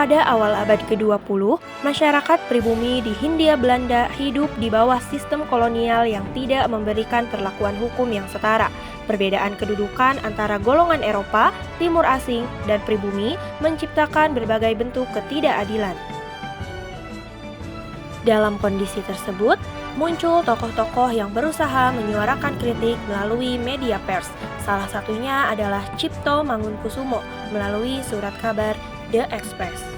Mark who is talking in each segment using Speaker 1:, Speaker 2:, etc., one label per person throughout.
Speaker 1: Pada awal abad ke-20, masyarakat pribumi di Hindia Belanda hidup di bawah sistem kolonial yang tidak memberikan perlakuan hukum yang setara. Perbedaan kedudukan antara golongan Eropa, Timur Asing, dan pribumi menciptakan berbagai bentuk ketidakadilan. Dalam kondisi tersebut, muncul tokoh-tokoh yang berusaha menyuarakan kritik melalui media pers. Salah satunya adalah Cipto Mangunkusumo melalui surat kabar The Express.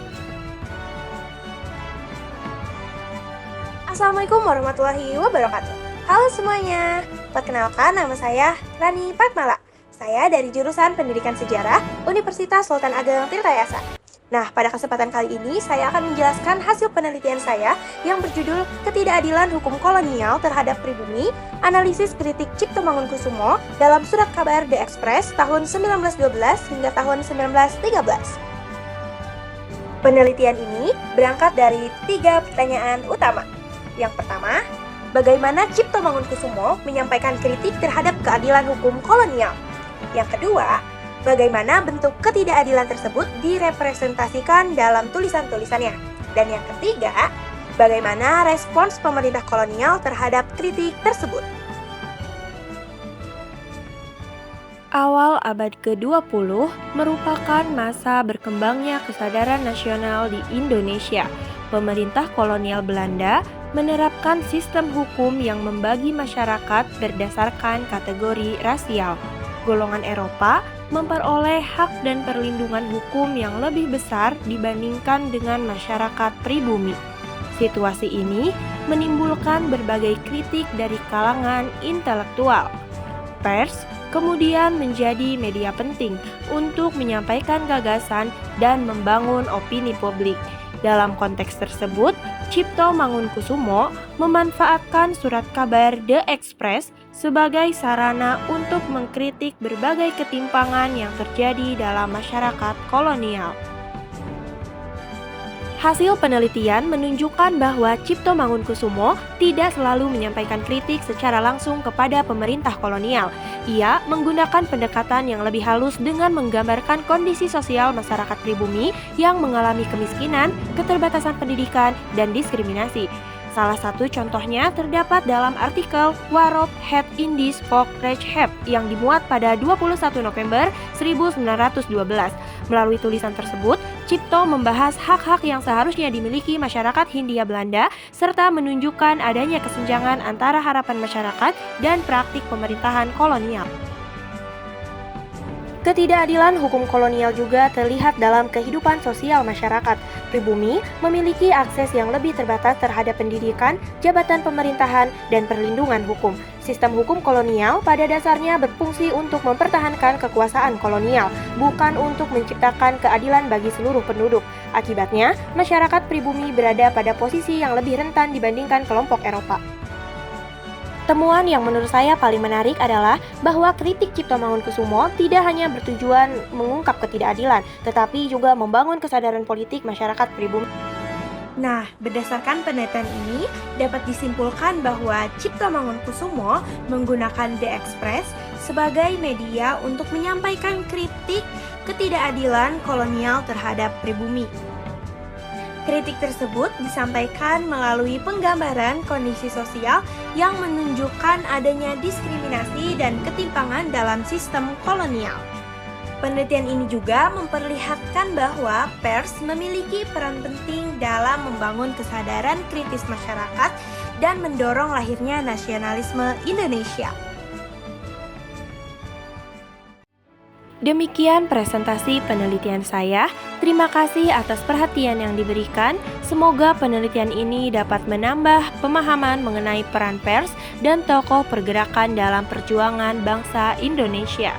Speaker 2: Assalamualaikum warahmatullahi wabarakatuh. Halo semuanya, perkenalkan nama saya Rani Patmala. Saya dari jurusan Pendidikan Sejarah Universitas Sultan Ageng Tirtayasa. Nah, pada kesempatan kali ini saya akan menjelaskan hasil penelitian saya yang berjudul Ketidakadilan Hukum Kolonial Terhadap Pribumi, Analisis Kritik Cipto Mangunkusumo dalam Surat Kabar The Express tahun 1912 hingga tahun 1913. Penelitian ini berangkat dari 3 pertanyaan utama. Yang pertama, bagaimana Cipto Mangunkusumo menyampaikan kritik terhadap keadilan hukum kolonial? Yang kedua, bagaimana bentuk ketidakadilan tersebut direpresentasikan dalam tulisan-tulisannya? Dan yang ketiga, bagaimana respons pemerintah kolonial terhadap kritik tersebut?
Speaker 1: Awal abad ke-20 merupakan masa berkembangnya kesadaran nasional di Indonesia. Pemerintah kolonial Belanda menerapkan sistem hukum yang membagi masyarakat berdasarkan kategori rasial. Golongan Eropa memperoleh hak dan perlindungan hukum yang lebih besar dibandingkan dengan masyarakat pribumi. Situasi ini menimbulkan berbagai kritik dari kalangan intelektual. Pers kemudian menjadi media penting untuk menyampaikan gagasan dan membangun opini publik. Dalam konteks tersebut, Cipto Mangunkusumo memanfaatkan surat kabar The Express sebagai sarana untuk mengkritik berbagai ketimpangan yang terjadi dalam masyarakat kolonial. Hasil penelitian menunjukkan bahwa Cipto Mangunkusumo tidak selalu menyampaikan kritik secara langsung kepada pemerintah kolonial. Ia menggunakan pendekatan yang lebih halus dengan menggambarkan kondisi sosial masyarakat pribumi yang mengalami kemiskinan, keterbatasan pendidikan, dan diskriminasi. Salah satu contohnya terdapat dalam artikel Waarop het Indisch volk recht heeft yang dimuat pada 21 November 1912. Melalui tulisan tersebut, Cipto membahas hak-hak yang seharusnya dimiliki masyarakat Hindia Belanda serta menunjukkan adanya kesenjangan antara harapan masyarakat dan praktik pemerintahan kolonial. Ketidakadilan hukum kolonial juga terlihat dalam kehidupan sosial masyarakat. Pribumi memiliki akses yang lebih terbatas terhadap pendidikan, jabatan pemerintahan, dan perlindungan hukum. Sistem hukum kolonial pada dasarnya berfungsi untuk mempertahankan kekuasaan kolonial, bukan untuk menciptakan keadilan bagi seluruh penduduk. Akibatnya, masyarakat pribumi berada pada posisi yang lebih rentan dibandingkan kelompok Eropa. Temuan yang menurut saya paling menarik adalah bahwa kritik Cipto Mangunkusumo tidak hanya bertujuan mengungkap ketidakadilan, tetapi juga membangun kesadaran politik masyarakat pribumi.
Speaker 2: Nah, berdasarkan penelitian ini dapat disimpulkan bahwa Cipto Mangunkusumo menggunakan The Express sebagai media untuk menyampaikan kritik ketidakadilan kolonial terhadap pribumi. Kritik tersebut disampaikan melalui penggambaran kondisi sosial yang menunjukkan adanya diskriminasi dan ketimpangan dalam sistem kolonial. Penelitian ini juga memperlihatkan bahwa pers memiliki peran penting dalam membangun kesadaran kritis masyarakat dan mendorong lahirnya nasionalisme Indonesia.
Speaker 1: Demikian presentasi penelitian saya. Terima kasih atas perhatian yang diberikan. Semoga penelitian ini dapat menambah pemahaman mengenai peran pers dan tokoh pergerakan dalam perjuangan bangsa Indonesia.